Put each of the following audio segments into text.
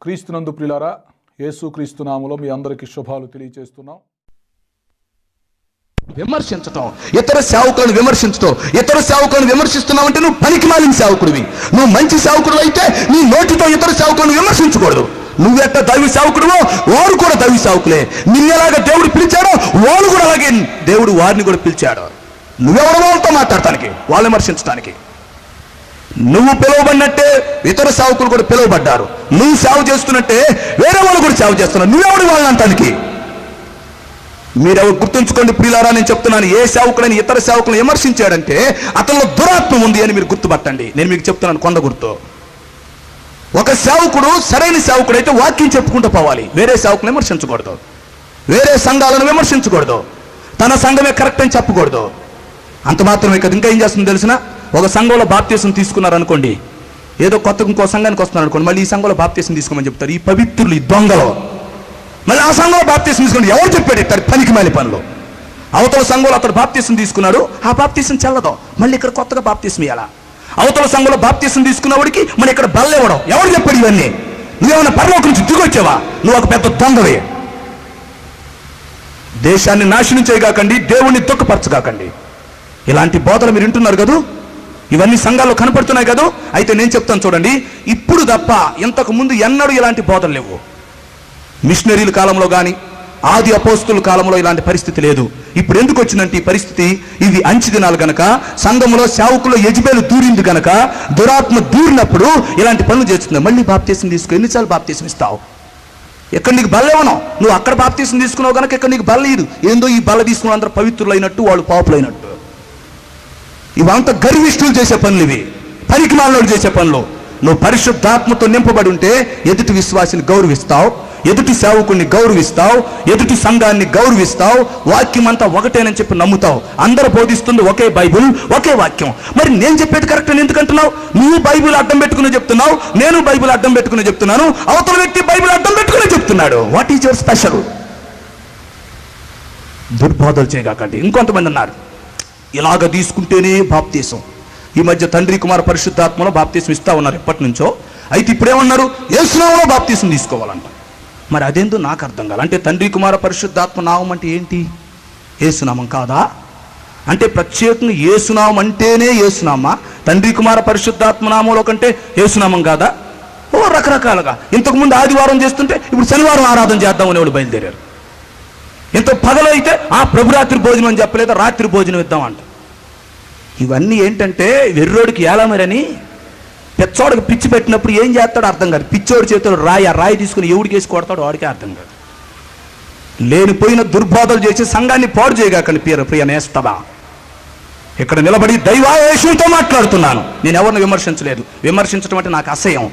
క్రీస్తునందు ప్రియులారా, యేసు క్రీస్తు నామములో మీ అందరికీ శుభాలు తెలియజేస్తున్నాం. విమర్శించటం, ఇతర సేవకులను విమర్శించటం, ఇతర సేవకులను విమర్శిస్తున్నావు అంటే నువ్వు పనికి మాలిన సేవకుడివి. నువ్వు మంచి సేవకుడు అయితే నీ నోటితో ఇతర సేవకులను విమర్శించకూడదు. నువ్వెట్ట దైవ సేవకుడువో వారు కూడా దైవ సేవకులే. నిన్నెలాగా దేవుడు పిలిచాడో వాళ్ళు కూడా అలాగే దేవుడు వారిని కూడా పిలిచాడు. నువ్వెవరో వాళ్ళతో మాట్లాడటానికి, వాళ్ళు విమర్శించడానికి. నువ్వు పిలువబడినట్టే ఇతర సేవకులు కూడా పిలువబడ్డారు. నువ్వు సేవ చేస్తున్నట్టే వేరే వాళ్ళు కూడా సేవ చేస్తున్నారు. నువ్వెవడు వాళ్ళని అంటానికి? మీరెవరు గుర్తుంచుకోండి ప్రియులారా, నేను చెప్తున్నాను, ఏ సేవకుడని ఇతర సేవకులను విమర్శించాడంటే అతనిలో దురాత్మ ఉంది అని మీరు గుర్తుపట్టండి. నేను మీకు చెప్తున్నాను కొండ గుర్తు. ఒక సేవకుడు సరైన సేవకుడు అయితే వాక్యం చెప్పుకుంటూ పోవాలి. వేరే సేవకులను విమర్శించకూడదు, వేరే సంఘాలను విమర్శించకూడదు, తన సంఘమే కరెక్ట్ అని చెప్పకూడదు. అంత మాత్రమే కదా. ఇంకా ఏం చేస్తుంది తెలిసిన? ఒక సంఘంలో బాప్తీసం తీసుకున్నారు అనుకోండి, ఏదో కొత్త ఇంకో సంఘానికి వస్తున్నారు అనుకోండి, మళ్ళీ ఈ సంఘంలో బాప్తీసం తీసుకోమని చెప్తారు. ఈ పవిత్రులు, ఈ దొంగలు మళ్ళీ ఆ సంఘంలో బాప్తీసం తీసుకుని ఎవరు చెప్పాడు ఇతడు పనికి మాలి పనులు? అవతల సంఘంలో అతడు బాప్తీసం తీసుకున్నాడు, ఆ బాప్తీసం చెల్లదు, మళ్ళీ ఇక్కడ కొత్తగా బాప్తీసం ఇవ్వాలా? అవతల సంఘంలో బాప్తీసం తీసుకున్నవాడికి మళ్ళీ ఇక్కడ బల్ల ఇవ్వడం ఎవరు చెప్పాడు? ఇవన్నీ నువ్వేమైనా పరలోకం నుంచి దిగొచ్చావా? నువ్వు ఒక పెద్ద దొంగవే. దేశాన్ని నాశనం చేయగాకండి, దేవుణ్ణి దుఃఖపరచగాకండి. ఇలాంటి బోధలు మీరు వింటున్నారు కదా, ఇవన్నీ సంఘాల్లో కనపడుతున్నాయి కదా. అయితే నేను చెప్తాను చూడండి, ఇప్పుడు తప్ప ఇంతకు ముందు ఎన్నడూ ఇలాంటి బోధలు లేవు. మిషనరీల కాలంలో కానీ ఆది అపోస్తుల కాలంలో ఇలాంటి పరిస్థితి లేదు. ఇప్పుడు ఎందుకు వచ్చిందంటే ఈ పరిస్థితి, ఇవి అంచె దినాలు గనక, సంఘంలో సేవకుల్లో యెజబెలు దూరింది గనక, దురాత్మ దూరినప్పుడు ఇలాంటి పనులు చేస్తుంది. మళ్ళీ బాప్తీసం తీసుకో, ఎన్నిసార్లు బాప్తీసం ఇస్తావు? ఎక్కడ నీకు బల్ల ఇవ్వను, నువ్వు అక్కడ బాప్తీసం తీసుకున్నావు కనుక ఇక్కడ నీకు బల్ల ఇదు. ఏందో ఈ బల్ల తీసుకున్న అందరూ పవిత్రులు అయినట్టు, వాళ్ళు పాపులు అయినట్టు. ఇవంతా గర్విష్ఠులు చేసే పనులు, ఇవి పనికి మాలినోడు చేసే పనులు. నువ్వు పరిశుద్ధాత్మతో నింపబడి ఉంటే ఎదుటి విశ్వాసిని గౌరవిస్తావు, ఎదుటి సేవకుడిని గౌరవిస్తావు, ఎదుటి సంఘాన్ని గౌరవిస్తావు. వాక్యం అంతా ఒకటేనని చెప్పి నమ్ముతావు. అందరూ బోధిస్తుంది ఒకే బైబుల్, ఒకే వాక్యం. మరి నేను చెప్పేది కరెక్ట్ అని ఎందుకు అంటున్నావు? నువ్వు బైబుల్ అడ్డం పెట్టుకుని చెప్తున్నావు, నేను బైబుల్ అడ్డం పెట్టుకుని చెప్తున్నాను, అవతల వ్యక్తి బైబుల్ అడ్డం పెట్టుకుని చెప్తున్నాడు. What is your special? దుర్బోధలు చేయగాకండి. ఇంకొంతమంది ఉన్నారు, ఇలాగ తీసుకుంటేనే బాప్తీసం. ఈ మధ్య తండ్రి కుమార పరిశుద్ధాత్మలో బాప్తీసం ఇస్తా ఉన్నారు ఎప్పటి నుంచో. అయితే ఇప్పుడేమన్నారు? యేసునామములో బాప్తీసం తీసుకోవాలంట. మరి అదేందో నాకు అర్థం కాదు. అంటే తండ్రి కుమార పరిశుద్ధాత్మ నామం అంటే ఏంటి? యేసునామం కాదా? అంటే ప్రత్యేకంగా యేసునామం అంటేనే యేసునామా? తండ్రి కుమార పరిశుద్ధాత్మ నామంలో కంటే యేసునామం కాదా? ఓ రకరకాలుగా. ఇంతకుముందు ఆదివారం చేస్తుంటే ఇప్పుడు శనివారం ఆరాధన చేద్దామని వాళ్ళు బయలుదేరారు. ఇంత పగలైతే ప్రభురాత్రి భోజనం అని చెప్పలేదా, రాత్రి భోజనం ఇద్దామంట. ఇవన్నీ ఏంటంటే వెర్రోడికి ఏలామరని, పెచ్చోడికి పిచ్చి పెట్టినప్పుడు ఏం చేస్తాడో అర్థం కాదు. పిచ్చోడి చేతులు రాయి తీసుకుని ఎవడికి వేసి కొడతాడో వాడికే అర్థం కాదు. లేనిపోయిన దుర్బోధలు చేసి సంఘాన్ని పాడు చేయగాకండి ప్రియ నేస్తమా. ఇక్కడ నిలబడి దైవావేశంతో మాట్లాడుతున్నాను. నేను ఎవరిని విమర్శించలేదు. విమర్శించడం అంటే నాకు అసహ్యం.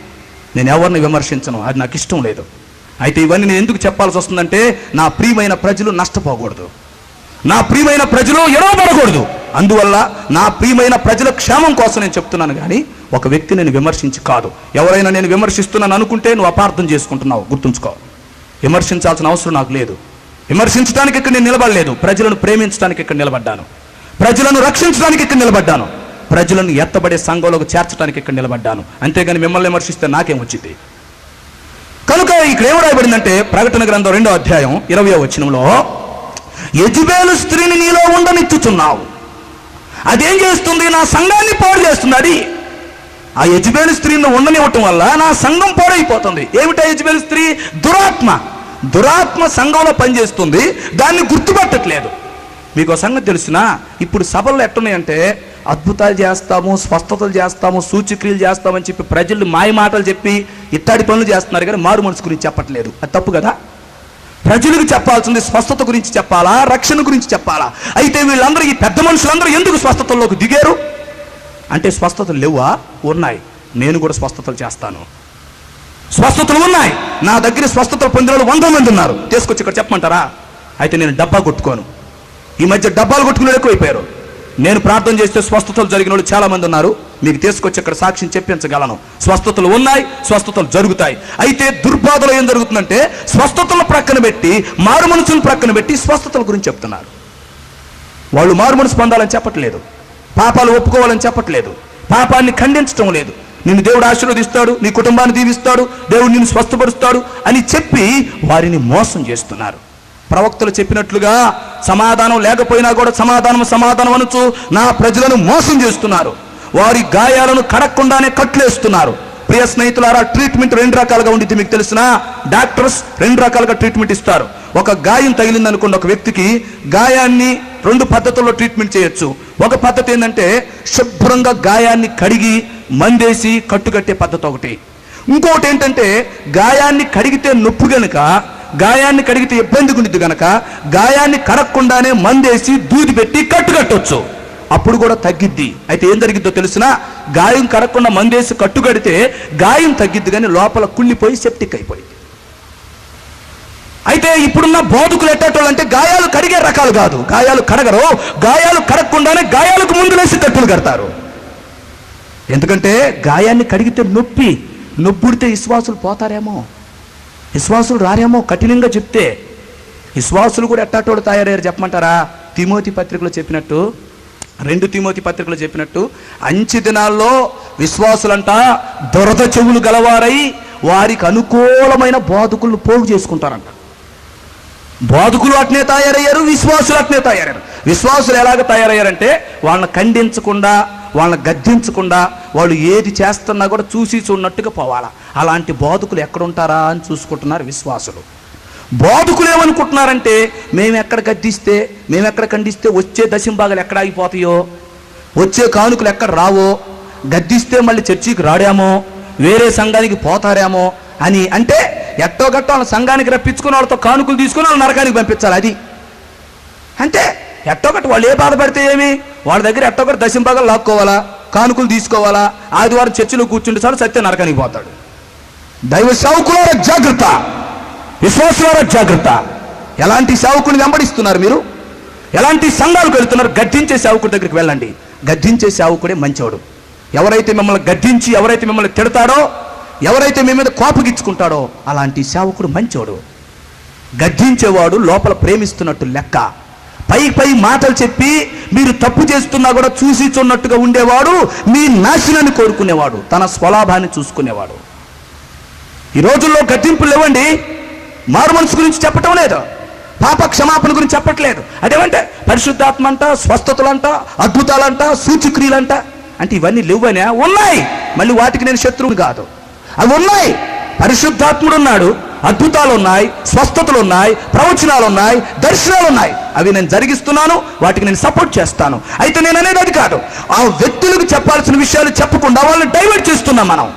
నేను ఎవరిని విమర్శించను, అది నాకు ఇష్టం లేదు. అయితే ఇవన్నీ నేను ఎందుకు చెప్పాల్సి వస్తుందంటే, నా ప్రియమైన ప్రజలు నష్టపోకూడదు, నా ప్రియమైన ప్రజలు ఎడవబడకూడదు. అందువల్ల నా ప్రియమైన ప్రజల క్షేమం కోసం నేను చెప్తున్నాను కానీ ఒక వ్యక్తి నేను విమర్శించి కాదు. ఎవరైనా నేను విమర్శిస్తున్నాను అనుకుంటే నువ్వు అపార్థం చేసుకుంటున్నావు, గుర్తుంచుకో. విమర్శించాల్సిన అవసరం నాకు లేదు. విమర్శించడానికి ఇక్కడ నేను నిలబడలేదు. ప్రజలను ప్రేమించడానికి ఇక్కడ నిలబడ్డాను, ప్రజలను రక్షించడానికి ఇక్కడ నిలబడ్డాను, ప్రజలను ఎత్తబడే సంఘంలోకి చేర్చడానికి ఇక్కడ నిలబడ్డాను. అంతేగాని మిమ్మల్ని విమర్శిస్తే నాకేం వచ్చింది? కనుక ఇక్కడ ఏం రాయబడిందంటే, ప్రకటన గ్రంథం 2వ అధ్యాయం 20వ వచనంలో, యెజబెలు స్త్రీని నీలో ఉండనిచ్చుచున్నావు. అదేం చేస్తుంది? నా సంఘాన్ని పాడు చేస్తుంది. అది ఆ యెజబెలు స్త్రీని ఉండనివ్వటం వల్ల నా సంఘం పాడైపోతుంది. ఏమిటా యెజబెలు స్త్రీ? దురాత్మ. దురాత్మ సంఘంలో పనిచేస్తుంది, దాన్ని గుర్తుపట్టట్లేదు. మీకు సంగతి తెలిసినా, ఇప్పుడు సభల్లో ఎట్టున్నాయంటే అద్భుతాలు చేస్తాము, స్వస్థతలు చేస్తాము, సూచక్రియలు చేస్తామని చెప్పి ప్రజలు మాయ మాటలు చెప్పి ఇట్టాడి పనులు చేస్తున్నారు కానీ మారు మనసు గురించి చెప్పట్లేదు. అది తప్పు కదా. ప్రజలకు చెప్పాల్సింది స్వస్థత గురించి చెప్పాలా, రక్షణ గురించి చెప్పాలా? అయితే వీళ్ళందరూ, ఈ పెద్ద మనుషులందరూ ఎందుకు స్వస్థతల్లోకి దిగారు అంటే, స్వస్థతలు లేవా? ఉన్నాయి. నేను కూడా స్వస్థతలు చేస్తాను. స్వస్థతలు ఉన్నాయి. నా దగ్గర స్వస్థతలు పొందిన వాళ్ళు 100 మంది ఉన్నారు. తీసుకొచ్చి ఇక్కడ చెప్పమంటారా? అయితే నేను డబ్బా కొట్టుకోను. ఈ మధ్య డబ్బాలు కొట్టుకునే ఎక్కువైపోయారు. నేను ప్రార్థన చేస్తే స్వస్థతలు జరిగిన వాళ్ళు చాలా మంది ఉన్నారు. మీకు తీసుకొచ్చి ఇక్కడ సాక్ష్యం చెప్పించగలను. స్వస్థతలు ఉన్నాయి, స్వస్థతలు జరుగుతాయి. అయితే దుర్బాధలో ఏం జరుగుతుందంటే, స్వస్థతలను ప్రక్కన పెట్టి మారు మనసును ప్రక్కన పెట్టి స్వస్థతల గురించి చెప్తున్నారు. వాళ్ళు మారు మనసు పొందాలని చెప్పట్లేదు, పాపాలు ఒప్పుకోవాలని చెప్పట్లేదు, పాపాన్ని ఖండించడం లేదు. నిన్ను దేవుడు ఆశీర్వదిస్తాడు, నీ కుటుంబాన్ని దీవిస్తాడు, దేవుడు నిన్ను స్వస్థపరుస్తాడు అని చెప్పి వారిని మోసం చేస్తున్నారు. ప్రవక్తలు చెప్పినట్లుగా సమాధానం లేకపోయినా కూడా సమాధానం అనుచు నా ప్రజలను మోసం చేస్తున్నారు. వారి గాయాలను కడక్కుండానే కట్లేస్తున్నారు. ప్రియ స్నేహితులారా, ట్రీట్మెంట్ 2 రకాలుగా ఉండిద్ది. మీకు తెలిసిన డాక్టర్స్ 2 రకాలుగా ట్రీట్మెంట్ ఇస్తారు. ఒక గాయం తగిలింది అనుకోండి, ఒక వ్యక్తికి గాయాన్ని 2 పద్ధతుల్లో ట్రీట్మెంట్ చేయొచ్చు. ఒక పద్ధతి ఏంటంటే శుభ్రంగా గాయాన్ని కడిగి మందేసి కట్టుకట్టే పద్ధతి ఒకటి. ఇంకొకటి ఏంటంటే గాయాన్ని కడిగితే నొప్పి గనుక, గాయాన్ని కడిగితే ఇబ్బంది ఉండిద్ది గనక గాయాన్ని కడక్కుండానే మందేసి దూది పెట్టి కట్టుకట్టొచ్చు. అప్పుడు కూడా తగ్గిద్ది. అయితే ఏం జరిగిద్దో తెలిసిన, గాయం కడకుండా మందేసి కట్టుకడితే గాయం తగ్గిద్ది కానీ లోపల కుళ్ళిపోయి సెప్టిక్ అయిపోయింది. అయితే ఇప్పుడున్న బోధకులు ఎట్టేటోళ్ళు అంటే గాయాలు కడిగే రకాలు కాదు, గాయాలు కడగరు, గాయాలు కడగకుండానే గాయాలకు ముందులేసి కట్టులు కడతారు. ఎందుకంటే గాయాన్ని కడిగితే నొప్పుడితే విశ్వాసులు పోతారేమో, విశ్వాసులు రారేమో. కఠినంగా చెప్తే విశ్వాసులు కూడా ఎట్టాటోడు తయారయ్యారు చెప్పమంటారా? తిమోతి పత్రికలో చెప్పినట్టు, 2 తిమోతి పత్రికలో చెప్పినట్టు, అంచె దినాల్లో విశ్వాసులంట దొరద చెవులు గలవారై వారికి అనుకూలమైన బోధకులను పోగు చేసుకుంటారంట. బోధకులు అట్నే తయారయ్యారు, విశ్వాసులు అట్నే తయారయ్యారు. విశ్వాసులు ఎలాగ తయారయ్యారంటే వాళ్ళని ఖండించకుండా, వాళ్ళని గద్దించకుండా, వాళ్ళు ఏది చేస్తున్నా కూడా చూసి చూడనట్టుగా పోవాలా. అలాంటి బోధకులు ఎక్కడుంటారా అని చూసుకుంటున్నారు విశ్వాసులు. బోధకులు ఏమనుకుంటున్నారంటే మేము ఎక్కడ గద్దిస్తే, మేము ఎక్కడ ఖండిస్తే వచ్చే దశంభాగాలు ఎక్కడ ఆగిపోతాయో, వచ్చే కానుకలు ఎక్కడ రావో, గద్దిస్తే మళ్ళీ చర్చికి రాడేమో, వేరే సంఘానికి పోతారేమో అని, అంటే ఎట్టో గట్టో వాళ్ళ సంఘానికి రప్పించుకుని వాళ్ళతో కానుకలు తీసుకుని వాళ్ళు నరకానికి పంపించాలి. అది అంటే ఎట్టో గట్ట వాళ్ళు ఏ బాధపడితే ఏమి, వాళ్ళ దగ్గర ఎట్టో గట్ట దశంభాగాలు లాక్కోవాలా, కానుకలు తీసుకోవాలా, ఆదివారం చర్చిలో కూర్చుంటే చాలు సత్య నరకానికి పోతాడు. దైవ సేవకులారా జాగ్రత్త, విశ్వాసులారా జాగ్రత్త. ఎలాంటి సేవకుని వెంబడిస్తున్నారు మీరు? ఎలాంటి సంఘాలకు వెళ్తున్నారు? గద్దించే సేవకుడి దగ్గరికి వెళ్ళండి. గద్దించే సేవకుడే మంచోడు. ఎవరైతే మిమ్మల్ని గద్దించి, ఎవరైతే మిమ్మల్ని తిడతాడో, ఎవరైతే మీ మీద కోపగించుకుంటాడో అలాంటి సేవకుడు మంచోడు. గద్దించేవాడు లోపల ప్రేమిస్తున్నట్టు లెక్క. పై మాటలు చెప్పి మీరు తప్పు చేస్తున్నా కూడా చూసి చూన్నట్టుగా ఉండేవాడు మీ నాశనాన్ని కోరుకునేవాడు, తన స్వలాభాన్ని చూసుకునేవాడు. ఈ రోజుల్లో గద్దింపులు లేవండి. మారు మనసు గురించి చెప్పటం లేదు, పాప క్షమాపణ గురించి చెప్పట్లేదు. అదేమంటే పరిశుద్ధాత్మ అంట, స్వస్థతలంట, అద్భుతాలంట, సూచక్రియలంట, అంటే ఇవన్నీ లేవనే ఉన్నాయి. మళ్ళీ వాటికి నేను శత్రువుని కాదు, అవి ఉన్నాయి. పరిశుద్ధాత్ముడు ఉన్నాడు, అద్భుతాలు ఉన్నాయి, స్వస్థతలు ఉన్నాయి, ప్రవచనాలు ఉన్నాయి, దర్శనాలు ఉన్నాయి. అవి నేను జరిగిస్తున్నాను, వాటికి నేను సపోర్ట్ చేస్తాను. అయితే నేను అనేది అది కాదు. ఆ వ్యక్తులకు చెప్పాల్సిన విషయాలు చెప్పకుండా వాళ్ళని డైవర్ట్ చేస్తున్నాం మనం.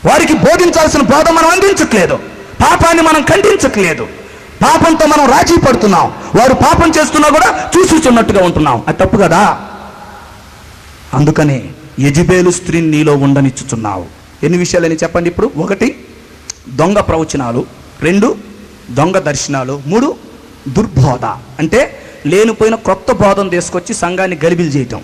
వారికి బోధించాల్సిన బోధ మనం అందించట్లేదు, పాపాన్ని మనం ఖండించట్లేదు, పాపంతో మనం రాజీ పడుతున్నాం. వారు పాపం చేస్తున్నా కూడా చూసుచున్నట్టుగా ఉంటున్నాం. అది తప్పు కదా. అందుకనే యెజబెలు స్త్రీని నీలో ఉండనిచ్చుచున్నావు. ఎన్ని విషయాలని చెప్పండి ఇప్పుడు? 1 దొంగ ప్రవచనాలు, 2 దొంగ దర్శనాలు, 3 దుర్బోధ. అంటే లేనిపోయిన క్రొత్త బోధన తీసుకొచ్చి సంఘాన్ని గలిబిలి చేయటం,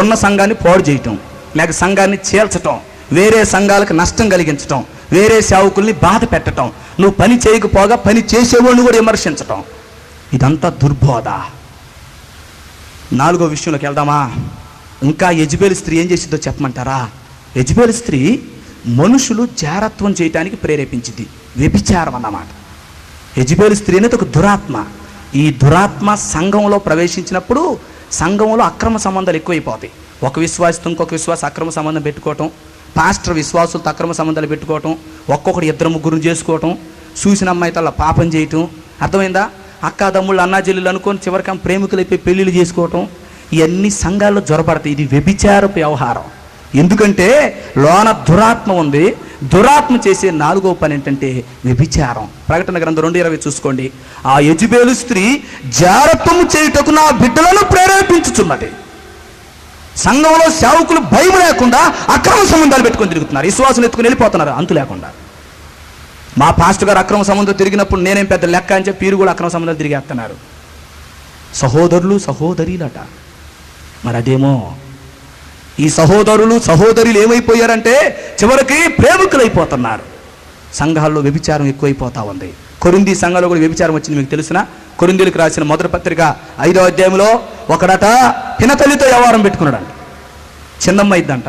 ఉన్న సంఘాన్ని పాడు చేయటం, లేక సంఘాన్ని చీల్చటం, వేరే సంఘాలకు నష్టం కలిగించటం, వేరే సేవకుల్ని బాధ పెట్టడం, నువ్వు పని చేయకపోగా పని చేసేవాడిని కూడా విమర్శించటం, ఇదంతా దుర్బోధ. 4వ విషయంలోకి వెళ్దామా? ఇంకా యెజబెలు స్త్రీ ఏం చేసిందో చెప్పమంటారా? యెజబెలు స్త్రీ మనుషులు జారత్వం చేయటానికి ప్రేరేపించింది. వ్యభిచారం అన్నమాట. యెజబెలు స్త్రీ అనేది ఒక దురాత్మ. ఈ దురాత్మ సంఘంలో ప్రవేశించినప్పుడు సంఘంలో అక్రమ సంబంధాలు ఎక్కువైపోతాయి. ఒక విశ్వాసతో ఇంకొక విశ్వాసం అక్రమ సంబంధం పెట్టుకోవటం, పాస్టర్ విశ్వాసులతో అక్రమ సంబంధాలు పెట్టుకోవటం, ఒక్కొక్కటి 2-3 చేసుకోవటం, చూసిన అమ్మాయితో అలా పాపం చేయటం. అర్థమైందా? అక్కాదమ్ముళ్ళు అన్నాజల్లులు అనుకొని చివరికి ప్రేమికులైపోయి పెళ్ళిళ్ళు చేసుకోవటం, ఇవన్నీ సంఘాల్లో జ్వరపడతాయి. ఇది వ్యభిచారపు వ్యవహారం. ఎందుకంటే లోన దురాత్మ ఉంది. దురాత్మ చేసే 4వ పని ఏంటంటే వ్యభిచారం. ప్రకటన గ్రంథం 2:20 చూసుకోండి. ఆ యెజబెలు స్త్రీ జారత్వం చేయుటకు నా బిడ్డలను ప్రేరేపించుచున్నది. సంఘంలో సేవకులు భయం లేకుండా అక్రమ సంబంధాలు పెట్టుకొని తిరుగుతున్నారు, విశ్వాసం ఎత్తుకుని వెళ్ళిపోతున్నారు అంతు లేకుండా. మా పాస్టర్ గారు అక్రమ సంబంధం తిరిగినప్పుడు నేనేం పెద్ద లెక్క అని చెప్పి వీరు కూడా అక్రమ సంబంధాలు తిరిగేస్తున్నారు. సహోదరులు సహోదరీలట. మరి అదేమో ఈ సహోదరులు సహోదరులు ఏమైపోయారంటే చివరికి ప్రేమికులైపోతున్నారు. సంఘాల్లో వ్యభిచారం ఎక్కువైపోతా ఉంది. కొరింథీ సంఘంలో కూడా వ్యభిచారం వచ్చింది. మీకు తెలిసిన కొరింథీలకు రాసిన మొదటి పత్రిక 5వ అధ్యాయంలో ఒకడట పినతల్లితో వ్యవహారం పెట్టుకున్నాడంట. చిన్నమ్మ ఇద్దంట,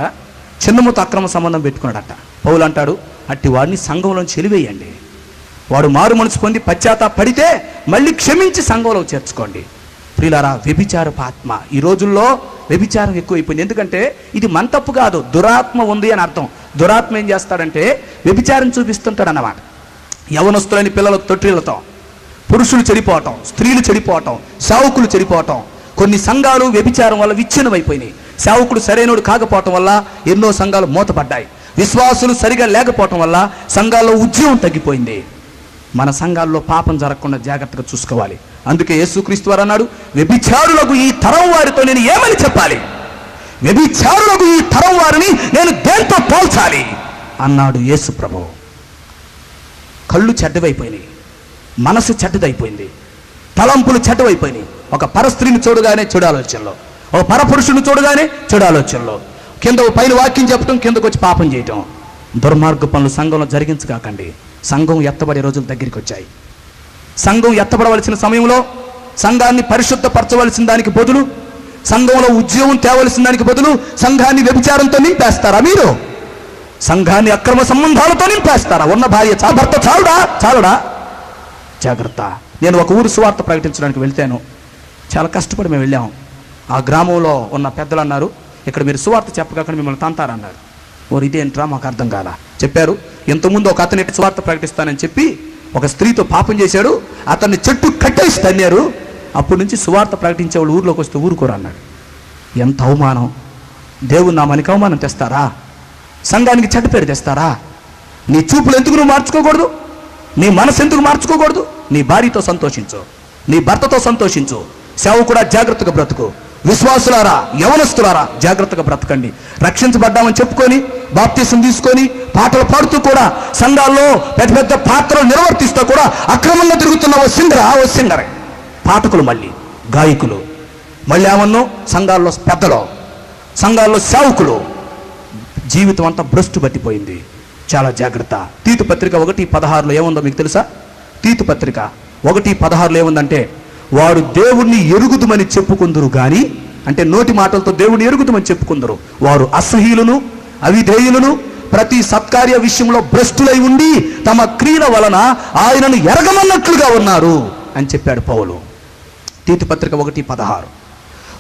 చిన్నమ్మతో అక్రమ సంబంధం పెట్టుకున్నాడట. పౌలు అంటాడు, అట్టి వాడిని సంఘంలోంచి వెలివేయండి. వాడు మారు మనసు పొంది పశ్చాత్తాపడితే మళ్ళీ క్షమించి సంఘంలో చేర్చుకోండి. ప్రియులారా, వ్యభిచారపు ఆత్మ ఈ రోజుల్లో వ్యభిచారం ఎక్కువైపోయింది. ఎందుకంటే ఇది మన తప్పు కాదు, దురాత్మ ఉంది అని అర్థం. దురాత్మ ఏం చేస్తాడంటే వ్యభిచారం చూపిస్తుంటాడు అన్నమాట. యవనస్తులని పిల్లలకు తొట్టిళ్లతో, పురుషులు చెడిపోవటం, స్త్రీలు చెడిపోవటం, సేవకులు చెడిపోవటం. కొన్ని సంఘాలు వ్యభిచారం వల్ల విచ్ఛిన్నమైపోయినాయి. సేవకుడు సరైనోడు కాకపోవటం వల్ల ఎన్నో సంఘాలు మూతపడ్డాయి. విశ్వాసులు సరిగా లేకపోవటం వల్ల సంఘాల్లో ఉద్యమం తగ్గిపోయింది. మన సంఘాల్లో పాపం జరగకుండా జాగ్రత్తగా చూసుకోవాలి. అందుకే యేసుక్రీస్తు వారు అన్నాడు, వ్యభిచారులకు ఈ తరం వారితో నేను ఏమని చెప్పాలి? వ్యభిచారులకు ఈ తరం వారిని నేను దేంతో పోల్చాలి అన్నాడు యేసు ప్రభువు. కళ్ళు చెడ్డవైపోయినాయి, మనసు చెడ్డదైపోయింది, తలంపులు చెడ్డవైపోయినాయి. ఒక పరస్త్రీని చూడగానే చెడు ఆలోచనలో, ఒక పరపురుషుని చూడగానే చెడు ఆలోచనలో, కింద పైన వాక్యం చెప్పడం, కిందకు వచ్చి పాపం చేయటం. దుర్మార్గ పనులు సంఘంలో జరిగించకాకండి. సంఘం ఎత్తబడే రోజులు దగ్గరికి వచ్చాయి. సంఘం ఎత్తబడవలసిన సమయంలో సంఘాన్ని పరిశుద్ధపరచవలసిన దానికి బదులు, సంఘంలో ఉద్యోగం తేవలసిన దానికి బదులు సంఘాన్ని వ్యభిచారంతో నింపేస్తారా? మీరు సంఘాన్ని అక్రమ సంబంధాలతో నింపేస్తారా? ఉన్న భార్య భర్త చాలుడా? జాగ్రత్త. నేను ఒక ఊరు సువార్త ప్రకటించడానికి వెళ్తాను. చాలా కష్టపడి మేము వెళ్ళాము. ఆ గ్రామంలో ఉన్న పెద్దలు అన్నారు, ఇక్కడ మీరు సువార్త చెప్పగానే మిమ్మల్ని తంతారన్నారు. ఓరు ఇదేంట్రా మాకు అర్థం కాదా. చెప్పారు, ఇంతకుముందు ఒక అతని సువార్త ప్రకటిస్తానని చెప్పి ఒక స్త్రీతో పాపం చేశాడు, అతన్ని చెట్టు కట్టేసి తన్నారు. అప్పటి నుంచి సువార్త ప్రకటించే వాళ్ళు ఊర్లోకి వస్తే ఊరుకోరు అన్నాడు. ఎంత అవమానం! దేవుని నామానికి అవమానం తెస్తారా? సంఘానికి చెడ్డ పేరు తెస్తారా? నీ చూపులు ఎందుకు నువ్వు మార్చుకోకూడదు? నీ మనసు ఎందుకు మార్చుకోకూడదు? నీ భార్యతో సంతోషించు, నీ భర్తతో సంతోషించు. సేవకుడా జాగ్రత్తగా బ్రతుకు. విశ్వాసులారా, యవనస్తులారా జాగ్రత్తగా బ్రతకండి. రక్షించబడ్డామని చెప్పుకొని బాప్తీసం తీసుకొని పాటలు పాడుతూ కూడా సంఘాల్లో పెద్ద పెద్ద పాత్రలు నిర్వర్తిస్తూ కూడా అక్రమంగా తిరుగుతున్న ఓ సింగరే పాఠకులు, మళ్ళీ గాయకులు, మళ్ళీ ఏమన్నో సంఘాల్లో పెద్దలు, సంఘాల్లో సేవకులు. జీవితం అంతా భ్రష్టు పట్టిపోయింది. చాలా జాగ్రత్త. తీతు పత్రిక 1:16 ఏముందో మీకు తెలుసా? తీతు పత్రిక 1:16 ఏముందంటే, వారు దేవుణ్ణి ఎరుగుదుమని చెప్పుకుందరు కానీ, అంటే నోటి మాటలతో దేవుణ్ణి ఎరుగుదుమని చెప్పుకుందరు, వారు అసహ్యులను, అవిధేయులను, ప్రతి సత్కార్య విషయంలో భ్రష్టులై ఉండి తమ క్రియల వలన ఆయనను ఎరగమన్నట్లుగా ఉన్నారు అని చెప్పాడు పౌలు. తీతు పత్రిక 1:16.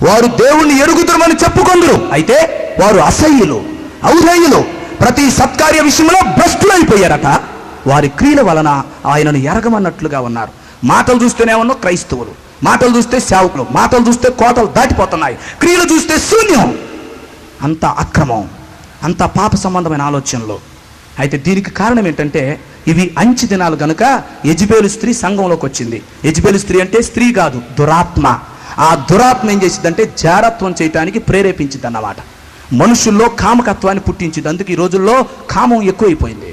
వారు దేవుణ్ణి ఎరుగుదుమని చెప్పుకుందరు, అయితే వారు అసహ్యులు, ఔధేయులు, ప్రతి సత్కార్య విషయంలో భ్రష్టులైపోయారట. వారి క్రియల వలన ఆయనను ఎరగమన్నట్లుగా ఉన్నారు. మాటలు చూస్తేనేమన్నా క్రైస్తవులు, మాటలు చూస్తే సేవకులు, మాటలు చూస్తే కోతలు దాటిపోతున్నాయి, క్రియలు చూస్తే శూన్యం. అంత అక్రమం, అంత పాప సంబంధమైన ఆలోచనలు. అయితే దీనికి కారణం ఏంటంటే, ఇవి అంచె దినాలు గనుక యెజబెలు స్త్రీ సంఘంలోకి వచ్చింది. యెజబెలు స్త్రీ అంటే స్త్రీ కాదు, దురాత్మ. ఆ దురాత్మ ఏం చేసిందంటే జారత్వం చేయటానికి ప్రేరేపించింది అన్నమాట. మనుషుల్లో కామకత్వాన్ని పుట్టించింది. అందుకే ఈ రోజుల్లో కామం ఎక్కువైపోయింది,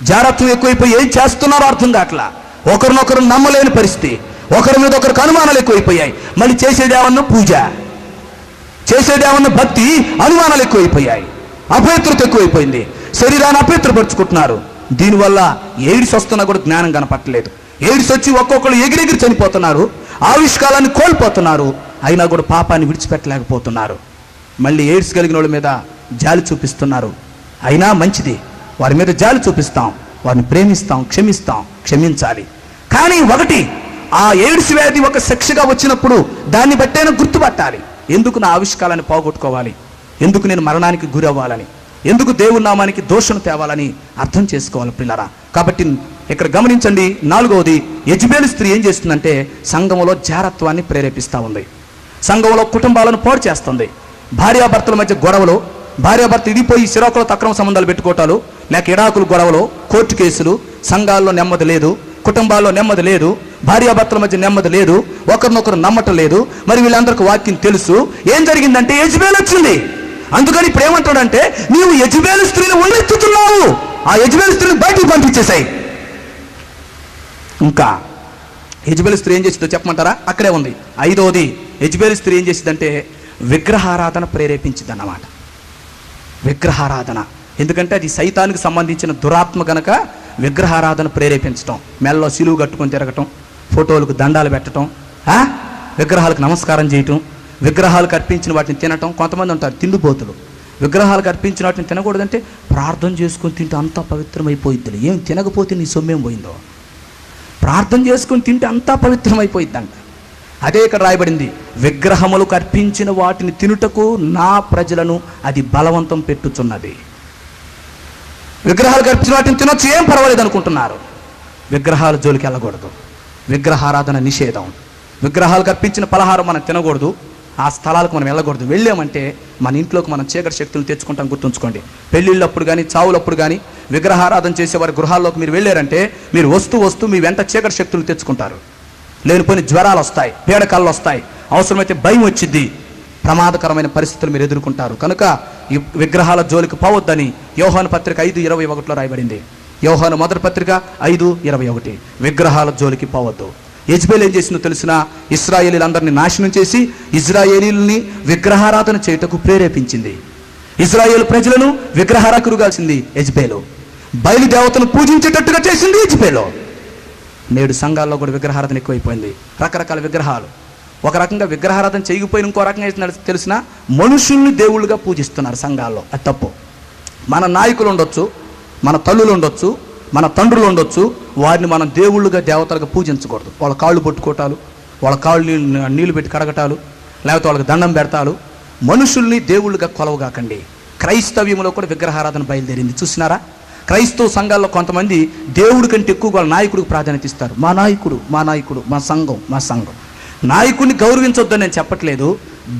జారత్వం ఎక్కువైపోయి ఏం చేస్తున్నారో అర్థం కావట్లా. ఒకరినొకరు నమ్మలేని పరిస్థితి, ఒకరి మీద ఒకరికి అనుమానాలు ఎక్కువైపోయాయి. మళ్ళీ చేసేదేమన్నా పూజ, చేసేదేమన్నా భక్తి, అనుమానాలు ఎక్కువైపోయాయి. అపవిత్రత ఎక్కువైపోయింది, శరీరాన్ని అపవిత్రపరుచుకుంటున్నారు. దీనివల్ల ఎయిడ్స్ వస్తున్నా కూడా జ్ఞానం కనపట్టలేదు. ఎయిడ్స్ వచ్చి ఒక్కొక్కరు ఎగిరెగిరి చనిపోతున్నారు, ఆవిష్కారాన్ని కోల్పోతున్నారు. అయినా కూడా పాపాన్ని విడిచిపెట్టలేకపోతున్నారు. మళ్ళీ ఎయిడ్స్ కలిగిన వాళ్ళ మీద జాలి చూపిస్తున్నారు. అయినా మంచిది, వారి మీద జాలి చూపిస్తాం, వారిని ప్రేమిస్తాం, క్షమించాలి. కానీ ఒకటి, ఆ ఎయిడ్స్ వ్యాధి ఒక శిక్షగా వచ్చినప్పుడు దాన్ని బట్టైనా గుర్తుపట్టాలి. ఎందుకు నా ఆవిష్కారాన్ని పోగొట్టుకోవాలి, ఎందుకు నేను మరణానికి గురి అవ్వాలని, ఎందుకు దేవుని నామానికి దోషం తేవాలని అర్థం చేసుకోవాలి పిల్లరా. కాబట్టి ఇక్కడ గమనించండి. 4వది, యెజబెలు స్త్రీ ఏం చేస్తుందంటే సంఘంలో జారత్వాన్ని ప్రేరేపిస్తూ ఉంది. సంఘంలో కుటుంబాలను పాడు చేస్తుంది. భార్యాభర్తల మధ్య గొడవలు, భార్యాభర్త ఇడిపోయి సిరాకులతో అక్రమ సంబంధాలు పెట్టుకోవటాలు, లేక ఇడాకులు గొడవలు, కోర్టు కేసులు. సంఘాల్లో నెమ్మది లేదు, కుటుంబాల్లో నెమ్మది లేదు, భార్యాభర్తల మధ్య నెమ్మది లేదు, ఒకరినొకరు నమ్మటం లేదు. మరి వీళ్ళందరికీ వాక్యం తెలుసు. ఏం జరిగిందంటే యెజబెలు వచ్చింది. అందుకని ఇప్పుడు ఏమంటాడంటే, నీవు యెజబెలు స్త్రీని ఉన్నెత్తుతున్నావు, ఆ యెజబెలు స్త్రీని బయటికి పంపించేశాయి. ఇంకా యెజబెలు స్త్రీ ఏం చేసిందో చెప్పమంటారా? అక్కడే ఉంది. 5వది, యెజబెలు స్త్రీ ఏం చేసిందంటే విగ్రహారాధన ప్రేరేపించింది అన్నమాట. విగ్రహారాధన, ఎందుకంటే అది సైతానికి సంబంధించిన దురాత్మ గనక విగ్రహారాధన ప్రేరేపించటం. మెల్లో సిలువు కట్టుకొని తిరగటం, ఫోటోలకు దండాలు పెట్టడం, విగ్రహాలకు నమస్కారం చేయటం, విగ్రహాలకు అర్పించిన వాటిని తినటం. కొంతమంది ఉంటారు తిండిపోతులు, విగ్రహాలకు అర్పించిన వాటిని తినకూడదంటే ప్రార్థన చేసుకొని తింటే అంతా పవిత్రమైపోయిద్ది. ఏం తినకపోతే నీ సొమ్మేం పోయిందో? ప్రార్థన చేసుకొని తింటే అంతా పవిత్రమైపోయిద్దంట. అదే ఇక్కడ రాయబడింది, విగ్రహములకు అర్పించిన వాటిని తినుటకు నా ప్రజలను అది బలవంతం పెట్టుచున్నది. విగ్రహాలకు అర్పించిన వాటిని తినొచ్చు, ఏం పర్వాలేదు అనుకుంటున్నారు. విగ్రహాల జోలికి వెళ్ళకూడదు. విగ్రహారాధన నిషేధం. విగ్రహాలకు అర్పించిన పలహారం మనం తినకూడదు. ఆ స్థలాలకు మనం వెళ్ళకూడదు. వెళ్ళామంటే మన ఇంట్లోకి మనం చీకటి శక్తులు తెచ్చుకుంటాం. గుర్తుంచుకోండి. పెళ్ళిళ్ళప్పుడు కానీ చావులప్పుడు కానీ విగ్రహారాధన చేసేవారి గృహాల్లోకి మీరు వెళ్ళారంటే మీరు వస్తూ మీ వెంట చీకటి శక్తులు తెచ్చుకుంటారు. లేనిపోయిన జ్వరాలు వస్తాయి, పీడకాలు వస్తాయి, అవసరమైతే భయం వచ్చింది, ప్రమాదకరమైన పరిస్థితులు మీరు ఎదుర్కొంటారు. కనుక ఈ విగ్రహాల జోలికి పోవద్దని యోహాను పత్రిక 5:21 రాయబడింది. యోహాను మొదటి పత్రిక 5:21. విగ్రహాల జోలికి పోవద్దు. యెజబెల్ ఏం చేసిందో తెలిసిన, ఇశ్రాయేలీలందరినీ నాశనం చేసి ఇశ్రాయేలీలని విగ్రహారాధన చేయుటకు ప్రేరేపించింది. ఇశ్రాయేలు ప్రజలను విగ్రహారాకురుగాల్సింది యెజబెలు. బయలుదేవతను పూజించేటట్టుగా చేసింది యెజబెలు. నేడు సంఘాల్లో కూడా విగ్రహారాధన ఎక్కువైపోయింది. రకరకాల విగ్రహాలు. ఒక రకంగా విగ్రహారాధన చేయకపోయిన ఇంకో రకంగా తెలిసిన, మనుషుల్ని దేవుళ్ళుగా పూజిస్తున్నారు సంఘాల్లో. అది తప్పు. మన నాయకులు ఉండొచ్చు, మన తల్లులు ఉండొచ్చు, మన తండ్రులు ఉండొచ్చు, వారిని మనం దేవుళ్ళుగా దేవతలుగా పూజించకూడదు. వాళ్ళ కాళ్ళు పట్టుకోవటాలు, వాళ్ళ కాళ్ళు నీళ్లు పెట్టి కడగటాలు, లేకపోతే వాళ్ళకి దండం పెడతాలు. మనుషుల్ని దేవుళ్ళుగా కొలవగాకండి. క్రైస్తవ్యంలో కూడా విగ్రహారాధన బయలుదేరింది. చూసినారా? క్రైస్తవ సంఘాల్లో కొంతమంది దేవుడి కంటే ఎక్కువ వాళ్ళ నాయకుడికి ప్రాధాన్యత ఇస్తారు. మా నాయకుడు, మా సంఘం. నాయకుడిని గౌరవించొద్దని నేను చెప్పట్లేదు.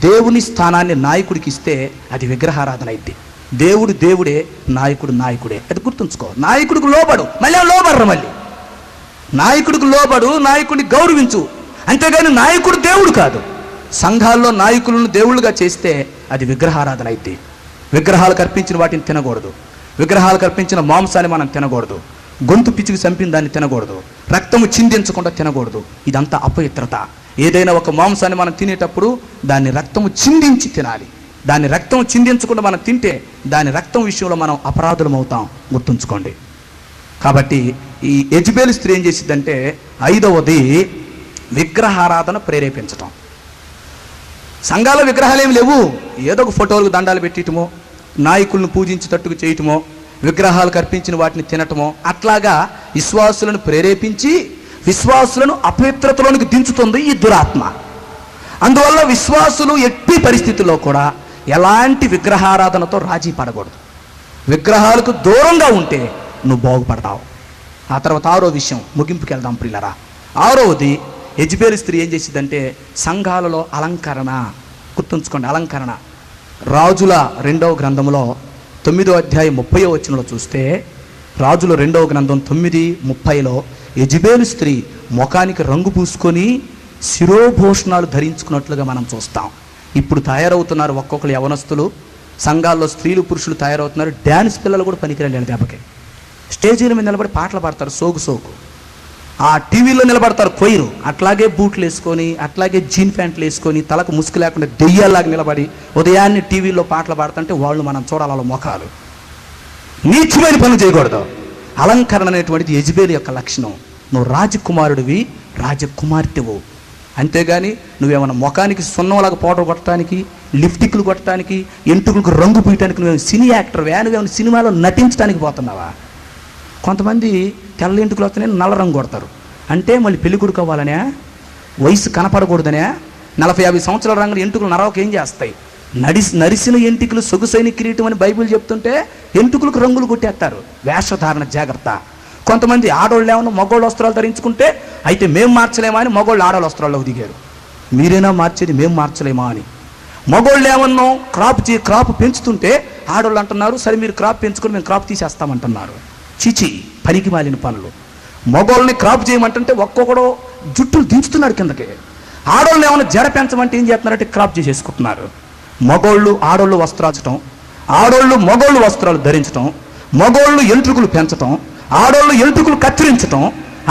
దేవుని స్థానాన్ని నాయకుడికి ఇస్తే అది విగ్రహారాధన అయింది. దేవుడు దేవుడే, నాయకుడే. అది గుర్తుంచుకో. నాయకుడికి లోబడు, మళ్ళీ లోబడరు. మళ్ళీ నాయకుడికి లోబడు, నాయకుడిని గౌరవించు. అంతేగాని నాయకుడు దేవుడు కాదు. సంఘాల్లో నాయకులను దేవుళ్ళుగా చేస్తే అది విగ్రహారాధన అయింది. విగ్రహాలకు అర్పించిన వాటిని తినకూడదు. విగ్రహాలకు అర్పించిన మాంసాన్ని మనం తినకూడదు. గొంతు పిచ్చికి చంపిన దాన్ని తినకూడదు. రక్తము చిందించకుండా తినకూడదు. ఇదంతా అపవిత్రత. ఏదైనా ఒక మాంసాన్ని మనం తినేటప్పుడు దాన్ని రక్తము చిందించి తినాలి. దాన్ని రక్తం చిందించకుండా మనం తింటే దాని రక్తం విషయంలో మనం అపరాధులం అవుతాం. గుర్తుంచుకోండి. కాబట్టి ఈ యెజబెలు స్త్రీ ఏం చేసిద్దంటే, 5వది విగ్రహారాధన ప్రేరేపించటం. సంఘాల విగ్రహాలు ఏమి లేవు. ఏదో ఒక ఫోటోలకు దండాలు పెట్టిటమో, నాయకులను పూజించేటట్టుగా చేయటమో, విగ్రహాలకు అర్పించిన వాటిని తినటమో, అట్లాగా విశ్వాసులను ప్రేరేపించి విశ్వాసులను అపవిత్రతలోనికి దించుతుంది ఈ దురాత్మ. అందువల్ల విశ్వాసులు ఎట్టి పరిస్థితుల్లో కూడా ఎలాంటి విగ్రహారాధనతో రాజీ పడకూడదు. విగ్రహాలకు దూరంగా ఉంటే నువ్వు బాగుపడతావు. ఆ తర్వాత 6వ విషయం, ముగింపుకి వెళ్దాం ప్రియులరా. 6వది, యెజబెలు స్త్రీ ఏం చేసిందంటే సంఘాలలో అలంకరణ. గుర్తుంచుకోండి, అలంకరణ. రాజుల 2వ గ్రంథంలో 9వ అధ్యాయం 30వ వచనంలో చూస్తే, రాజుల 2వ గ్రంథం 9:30లో యెజబెలు స్త్రీ ముఖానికి రంగు పూసుకొని శిరోభూషణాలు ధరించుకున్నట్లుగా మనం చూస్తాం. ఇప్పుడు తయారవుతున్నారు ఒక్కొక్కరు యవనస్తులు. సంఘాల్లో స్త్రీలు పురుషులు తయారవుతున్నారు. డ్యాన్స్ పిల్లలు కూడా పనికిరాలి. దెబ్బకి స్టేజీల మీద నిలబడి పాటలు పాడతారు. సోకు ఆ టీవీలో నిలబడతారు కొయ్యరు. అట్లాగే బూట్లు వేసుకొని, అట్లాగే జీన్ ప్యాంట్లు వేసుకొని, తలకు ముసుగు లేకుండా దెయ్యాల్లాగా నిలబడి ఉదయాన్నే టీవీలో పాటలు పాడుతుంటే వాళ్ళు మనం చూడాలి. వాళ్ళ ముఖాలు. నీచమైన పనులు చేయకూడదు. అలంకరణ అనేటువంటిది యెజబెలు యొక్క లక్షణం. నువ్వు రాజకుమారుడివి, రాజకుమార్తెవు. అంతేగాని నువ్వేమన్నా ముఖానికి సున్నంలాగా పౌడర్ కొట్టడానికి, లిప్టిక్లు కొట్టడానికి, ఎంటుకలకు రంగు పూయటానికి నువ్వేమో సినీ యాక్టర్, నువ్వేమో సినిమాలో నటించడానికి పోతున్నావా? కొంతమంది తెల్ల ఎంటుకలు వస్తేనే నల్ల రంగు కొడతారు. అంటే మళ్ళీ పెళ్లి కొడుకు అవ్వాలనే, వయసు కనపడకూడదనే. 40-50 సంవత్సరాల రంగులు ఎంటుకలు నరవకు ఏం చేస్తాయి? నరిసిన ఎంటుకలు సొగుసైన కిరీటం అని బైబిల్ చెప్తుంటే ఎంటుకలకు రంగులు కొట్టేస్తారు. వేషధారణ జాగ్రత్త. కొంతమంది ఆడవాళ్ళు ఏమన్నా మగోళ్ళ వస్త్రాలు ధరించుకుంటే అయితే మేము మార్చలేమా అని మగోళ్ళు ఆడవాళ్ళ వస్త్రాల్లోకి దిగారు. మీరేనా మార్చేది, మేము మార్చలేమా అని. మగోళ్ళు ఏమన్నా క్రాప్ పెంచుతుంటే ఆడవాళ్ళు అంటున్నారు, సరే మీరు క్రాప్ పెంచుకొని మేము క్రాప్ తీసేస్తామంటున్నారు. చిచి, పనికి మాలిన పనులు. మగోళ్ళని క్రాప్ చేయమంటుంటే ఒక్కొక్కడు జుట్టులు దించుతున్నాడు కిందకి. ఆడవాళ్ళు ఏమైనా జడ పెంచమంటే ఏం చేస్తున్నారంటే క్రాప్ చేసేసుకుంటున్నారు. మగోళ్ళు ఆడోళ్ళు వస్త్రాచటం, ఆడోళ్ళు మగోళ్ళు వస్త్రాలు ధరించటం, మగోళ్ళు ఎంట్రుకులు పెంచటం, ఆడోళ్ళు ఎంట్రుకులు కత్తిరించటం.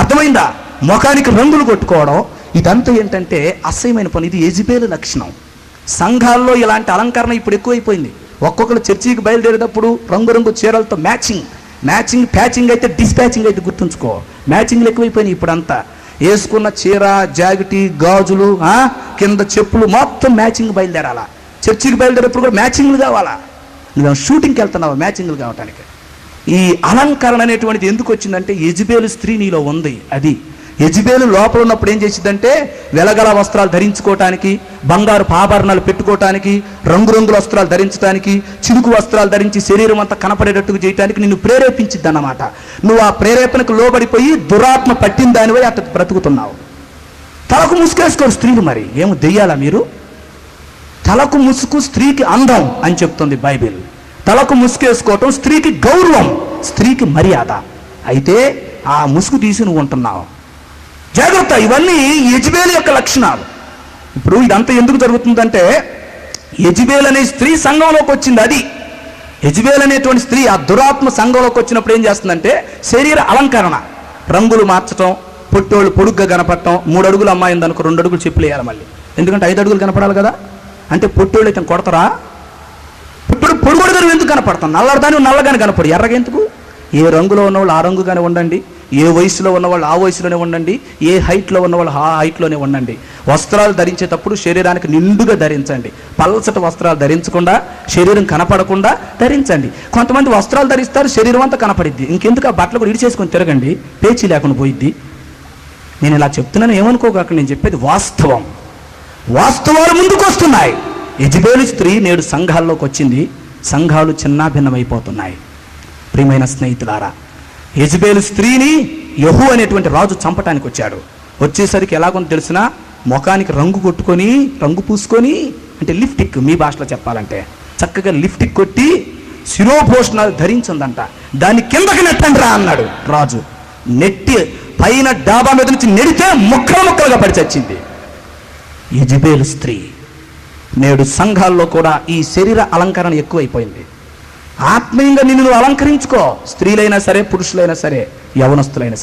అర్థమైందా? ముఖానికి రంగులు కొట్టుకోవడం. ఇదంతా ఏంటంటే అసహ్యమైన పని. ఇది యెజబెలు లక్షణం. సంఘాల్లో ఇలాంటి అలంకరణ ఇప్పుడు ఎక్కువైపోయింది. ఒక్కొక్కరు చర్చికి బయలుదేరేటప్పుడు రంగురంగు చీరలతో మ్యాచింగ్ ప్యాచింగ్ అయితే డిస్పాచింగ్ అయితే. గుర్తుంచుకో, మ్యాచింగ్లు ఎక్కువైపోయినాయి ఇప్పుడంతా. వేసుకున్న చీర, జాకెట్, గాజులు, కింద చెప్పులు మొత్తం మ్యాచింగ్ బయలుదేరాలా. చర్చికి బయలుదేరేప్పుడు కూడా మ్యాచింగ్లు కావాలా. నువ్వు షూటింగ్కి వెళ్తున్నావు మ్యాచింగ్లు కావటానికి. ఈ అలంకరణ అనేటువంటిది ఎందుకు వచ్చిందంటే యెజబెలు స్త్రీ నీలో ఉంది. అది యెజబెలు లోపల ఉన్నప్పుడు ఏం చేసిందంటే వెలగల వస్త్రాలు ధరించుకోవటానికి, బంగారు ఆభరణాలు పెట్టుకోవటానికి, రంగురంగుల వస్త్రాలు ధరించడానికి, చిరుకు వస్త్రాలు ధరించి శరీరం అంతా కనపడేటట్టుగా చేయడానికి నిన్ను ప్రేరేపించిద్ది అన్నమాట. నువ్వు ఆ ప్రేరేపణకు లోబడిపోయి దురాత్మ పట్టిన దానివై అట్ట బ్రతుకుతున్నావు. తలకు ముసుకేసుకోరు స్త్రీలు. మరి ఏమో దెయ్యాలా మీరు? తలకు ముసుగు స్త్రీకి అందం అని చెప్తుంది బైబిల్. తలకు ముసుకేసుకోవటం స్త్రీకి గౌరవం, స్త్రీకి మర్యాద. అయితే ఆ ముసుగు తీసి నువ్వు ఉంటున్నావు. జాగ్రత్త, ఇవన్నీ యెజబెలు యొక్క లక్షణాలు. ఇప్పుడు ఇదంతా ఎందుకు జరుగుతుందంటే యెజబెలు అనే స్త్రీ సంఘంలోకి వచ్చింది. అది యెజబెలు అనేటువంటి స్త్రీ ఆ దురాత్మ సంఘంలోకి వచ్చినప్పుడు ఏం చేస్తుందంటే శరీర అలంకరణ, రంగులు మార్చటం, పొట్టోళ్ళు పొడుగ్గా కనపడటం. 3 అడుగులు అమ్మాయింది అనుకో 2 అడుగులు చెప్పులు వేయాలి మళ్ళీ, ఎందుకంటే 5 అడుగులు కనపడాలి కదా. అంటే పొట్టోళ్ళు అయితే కొడతారా? ఇప్పుడు పొడుగుడుగాను ఎందుకు కనపడతాం? నల్లదాని నల్లగానే కనపడు, ఎర్రగా ఎందుకు? ఏ రంగులో ఉన్నవాళ్ళు ఆ రంగుగానే ఉండండి, ఏ వయసులో ఉన్నవాళ్ళు ఆ వయసులోనే ఉండండి, ఏ హైట్లో ఉన్నవాళ్ళు ఆ హైట్లోనే ఉండండి. వస్త్రాలు ధరించేటప్పుడు శరీరానికి నిండుగా ధరించండి. పల్చటి వస్త్రాలు ధరించకుండా, శరీరం కనపడకుండా ధరించండి. కొంతమంది వస్త్రాలు ధరిస్తారు, శరీరం అంతా కనపడిద్ది. ఇంకెందుకు ఆ బట్టలు కూడా ఇడిచేసుకొని తిరగండి, పేచీ లేకుండా పోయిద్ది. నేను ఇలా చెప్తున్నాను ఏమనుకోక, నేను చెప్పేది వాస్తవం. వాస్తవాలు ముందుకు వస్తున్నాయి. యెజబెలు స్త్రీ నేడు సంఘాల్లోకి వచ్చింది. సంఘాలు చిన్నాభిన్నమైపోతున్నాయి. ప్రియమైన స్నేహితులారా, యెజబెలు స్త్రీని యెహూ అనేటువంటి రాజు చంపటానికి వచ్చాడు. వచ్చేసరికి ఎలాగో తెలిసినా ముఖానికి రంగు కొట్టుకొని, రంగు పూసుకొని, అంటే లిప్టిక్, మీ భాషలో చెప్పాలంటే చక్కగా లిప్టిక్ కొట్టి శిరోభూషణాలు ధరించిందంట. దాన్ని కిందకి నెట్టండి రా అన్నాడు రాజు. నెట్టి పైన డాబా మీద నుంచి నెడితే ముక్కలు ముక్కలుగా పడి చచ్చింది. యెజబెలు స్త్రీ. నేడు సంఘాల్లో కూడా ఈ శరీర అలంకరణ ఎక్కువైపోయింది. ఆత్మీయంగా నిన్ను అలంకరించుకో. స్త్రీలైనా సరే, పురుషులైనా సరే, యవనస్తులైనా సరే.